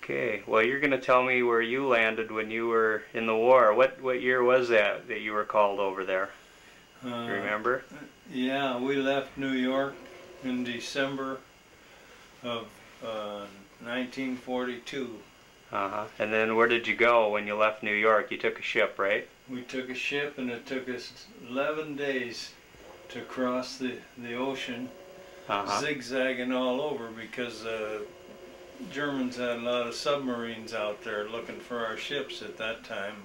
Okay, well, you're going to tell me where you landed when you were in the war. What year was that you were called over there? You remember? Yeah, we left New York in December of 1942. And then where did you go when you left New York? You took a ship, right? We took a ship, and it took us 11 days to cross the ocean, zigzagging all over, because Germans had a lot of submarines out there looking for our ships at that time.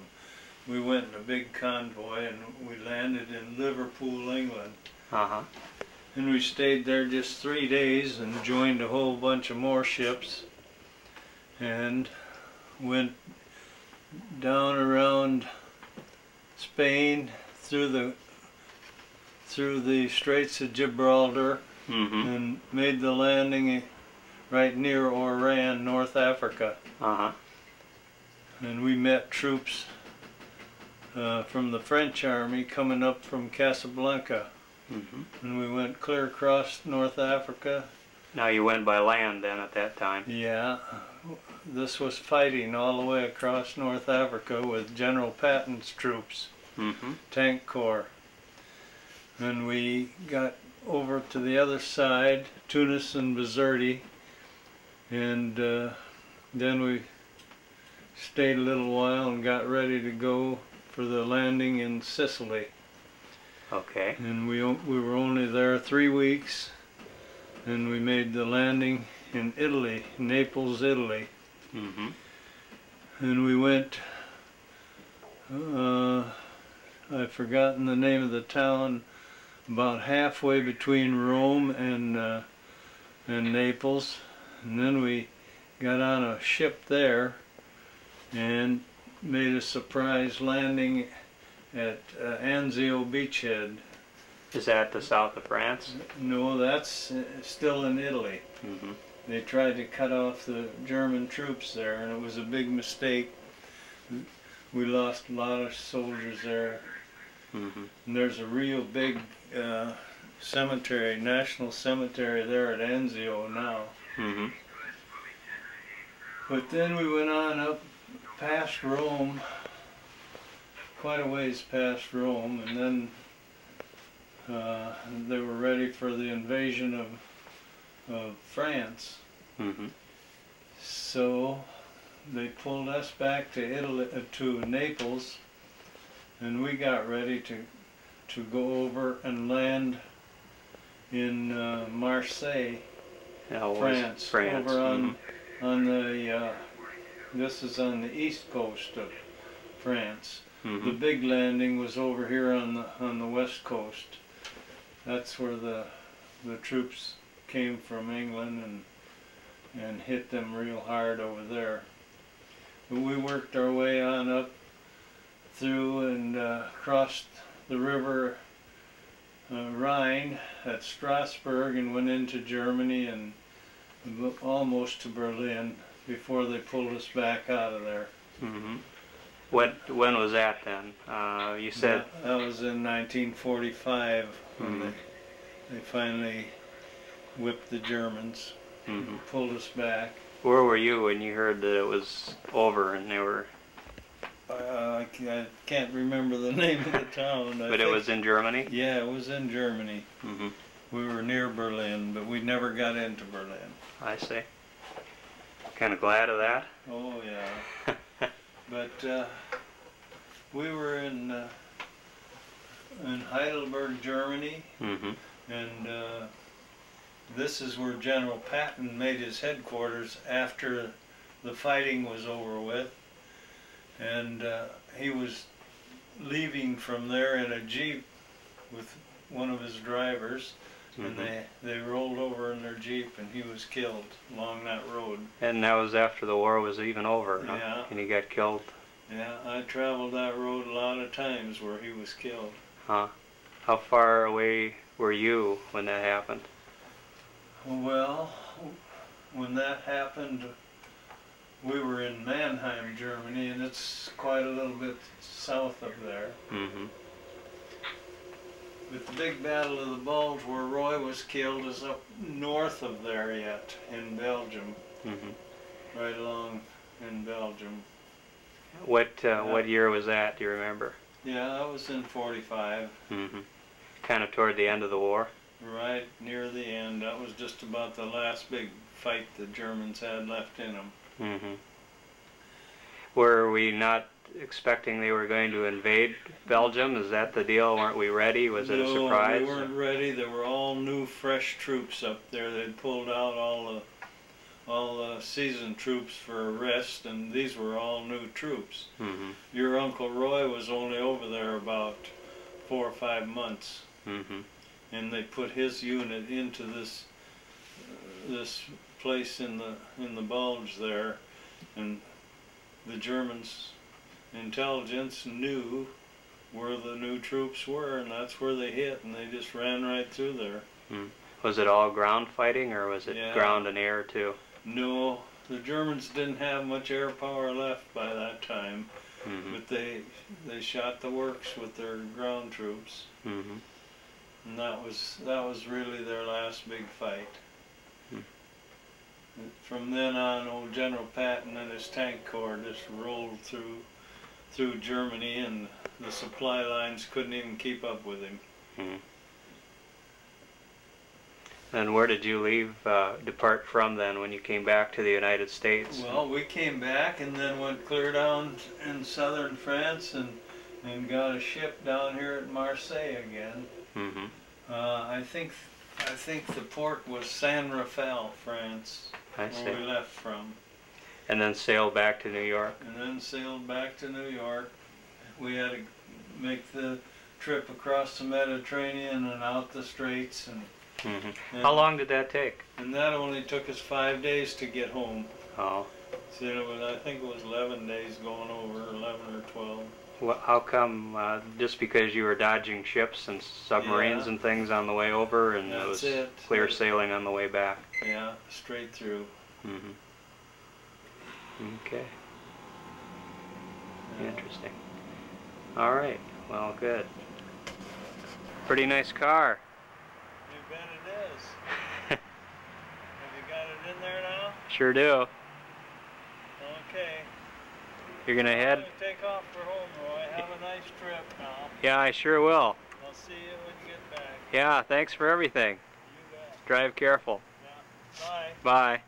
We went in a big convoy, and we landed in Liverpool, England. And we stayed there just 3 days and joined a whole bunch of more ships, and went down around Spain through the Straits of Gibraltar, and made the landing right near Oran, North Africa. And we met troops from the French army coming up from Casablanca. And we went clear across North Africa. Now you went by land then at that time? Yeah. This was fighting all the way across North Africa with General Patton's troops, Tank Corps. And we got over to the other side, Tunis and Bizerti, and then we stayed a little while and got ready to go for the landing in Sicily. Okay. And we were only there 3 weeks, and we made the landing in Italy, Naples, Italy. And we went, I've forgotten the name of the town, about halfway between Rome and Naples. And then we got on a ship there and made a surprise landing at Anzio beachhead. Is that the south of France? No, that's still in Italy. They tried to cut off the German troops there, and it was a big mistake. We lost a lot of soldiers there. And there's a real big cemetery, national cemetery there at Anzio now. But then we went on up past Rome, quite a ways past Rome, and then they were ready for the invasion of France. So they pulled us back to Italy, to Naples, and we got ready to go over and land in Marseille, France. Over on the this is on the east coast of France. The big landing was over here on the west coast. That's where the troops came from England and hit them real hard over there. But we worked our way on up through and crossed the river Rhine at Strasbourg and went into Germany and almost to Berlin before they pulled us back out of there. When was that then? You said that was in 1945 when they finally whipped the Germans and pulled us back. Where were you when you heard that it was over and they were? I can't remember the name of the town. But it was in Germany? Yeah, it was in Germany. We were near Berlin, but we never got into Berlin. I see. Kind of glad of that? Oh, yeah. But we were in Heidelberg, Germany, and this is where General Patton made his headquarters after the fighting was over with. And he was leaving from there in a Jeep with one of his drivers, and they rolled over in their Jeep, and he was killed along that road. And that was after the war was even over, huh? Yeah. And he got killed? Yeah, I traveled that road a lot of times where he was killed. Huh. How far away were you when that happened? Well, when that happened, we were in Mannheim, Germany, and it's quite a little bit south of there. But the big Battle of the Bulge, where Roy was killed, is up north of there yet, in Belgium. right along in Belgium. What year was that? Do you remember? Yeah, that was in 45. Mm-hmm. Kind of toward the end of the war? Right near the end. That was just about the last big fight the Germans had left in them. Mm-hmm. Were we not expecting they were going to invade Belgium? Is that the deal? Weren't we ready? Was it a surprise? No, we weren't ready. There were all new, fresh troops up there. They'd pulled out all the seasoned troops for a rest, and these were all new troops. Mm-hmm. Your Uncle Roy was only over there about 4 or 5 months, mm-hmm. and they put his unit into this place in the bulge there, and the Germans' intelligence knew where the new troops were, and that's where they hit, and they just ran right through there. Mm. Was it all ground fighting, or was it Yeah. ground and air too? No, the Germans didn't have much air power left by that time, mm-hmm. but they shot the works with their ground troops, mm-hmm. and that was really their last big fight. Mm. From then on, old General Patton and his tank corps just rolled through Germany, and the supply lines couldn't even keep up with him. Mm. And where did you depart from then when you came back to the United States? Well, we came back and then went clear down in southern France and got a ship down here at Marseille again. Mm-hmm. I think the port was San Rafael, France, I see. where we left from. And then sailed back to New York? And then sailed back to New York. We had to make the trip across the Mediterranean and out the Straits. Mm-hmm. How long did that take? And that only took us 5 days to get home. Oh. So I think it was 11 days going over, 11 or 12. Well, how come, just because you were dodging ships and submarines Yeah. and things on the way over, and it was That's it. clear sailing on the way back? Yeah, straight through. Mm-hmm. Okay. Yeah. Interesting. All right. Well, good. Pretty nice car. You bet it is. Have you got it in there now? Sure do. Okay. You're gonna I'm head? gonna take off for home, Roy. Have a nice trip now. Yeah, I sure will. I'll see you when you get back. Yeah, thanks for everything. You bet. Drive careful. Yeah. Bye. Bye.